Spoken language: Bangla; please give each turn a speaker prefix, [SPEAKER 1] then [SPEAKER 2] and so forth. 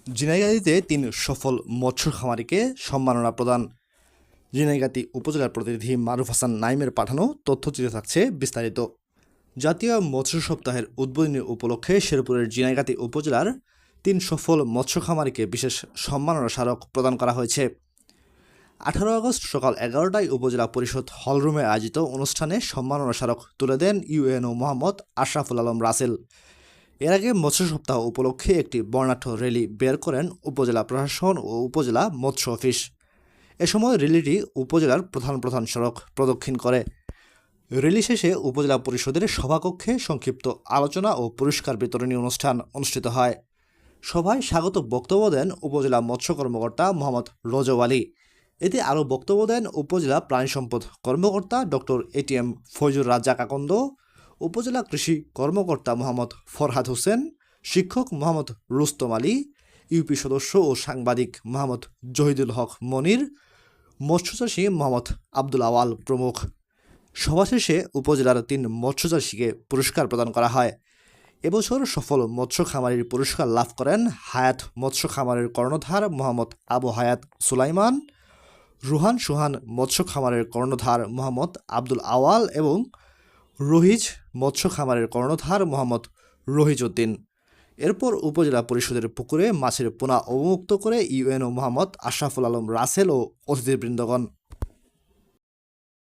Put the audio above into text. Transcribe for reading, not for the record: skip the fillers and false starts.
[SPEAKER 1] ঝিনাইগাতীতে ৩ সফল মৎস্য খামারিকে সম্মাননা প্রদান। ঝিনাইগাতী উপজেলার প্রতিনিধি মারুফ হাসান নাইমের পাঠানো তথ্যচিত্রে থাকছে বিস্তারিত। জাতীয় মৎস্য সপ্তাহের উদ্বোধনী উপলক্ষে শেরপুরের ঝিনাইগাতী উপজেলার ৩ সফল মৎস্য খামারিকে বিশেষ সম্মাননা স্মারক প্রদান করা হয়েছে। ১৮ আগস্ট সকাল ১১টায় উপজেলা পরিষদ হলরুমে আয়োজিত অনুষ্ঠানে সম্মাননা স্মারক তুলে দেন ইউএনও মোহাম্মদ আশরাফুল আলম রাসেল। এর আগে মৎস্য সপ্তাহ উপলক্ষে একটি বর্ণাঢ্য র্যালি বের করেন উপজেলা প্রশাসন ও উপজেলা মৎস্য অফিস। এ সময় র্যালিটি উপজেলার প্রধান সড়ক প্রদক্ষিণ করে। র্যালি শেষে উপজেলা পরিষদের সভাকক্ষে সংক্ষিপ্ত আলোচনা ও পুরস্কার বিতরণী অনুষ্ঠান অনুষ্ঠিত হয়। সভায় স্বাগত বক্তব্য দেন উপজেলা মৎস্য কর্মকর্তা মোহাম্মদ রজব আলী। এতে আরও বক্তব্য দেন উপজেলা প্রাণী সম্পদ কর্মকর্তা ডক্টর এটিএম ফয়জুর রাজ্জাক আকন্দ, উপজেলা কৃষি কর্মকর্তা মোহাম্মদ ফরহাদ হোসেন, শিক্ষক মোহাম্মদ রুস্তম আলী, ইউপি সদস্য ও সাংবাদিক মোহাম্মদ জহিদুল হক মনির, মৎস্যচাষী মোহাম্মদ আব্দুল আওয়াল প্রমুখ। সভা শেষে উপজেলার ৩ মৎস্যচাষীকে পুরস্কার প্রদান করা হয়। এবছর সফল মৎস্য খামারির পুরস্কার লাভ করেন হায়াত মৎস্য খামারের কর্ণধার মোহাম্মদ আবু হায়াত সুলাইমান, রুহান সুহান মৎস্য খামারের কর্ণধার মোহাম্মদ আব্দুল আওয়াল এবং রহিজ মৎস্য খামারের কর্ণধার মোহাম্মদ রহিজ উদ্দিন। এরপর উপজেলা পরিষদের পুকুরে মাছের পোনা অবমুক্ত করে ইউএনও মোহাম্মদ আশরাফুল আলম রাসেল ও অতিথিবৃন্দগণ।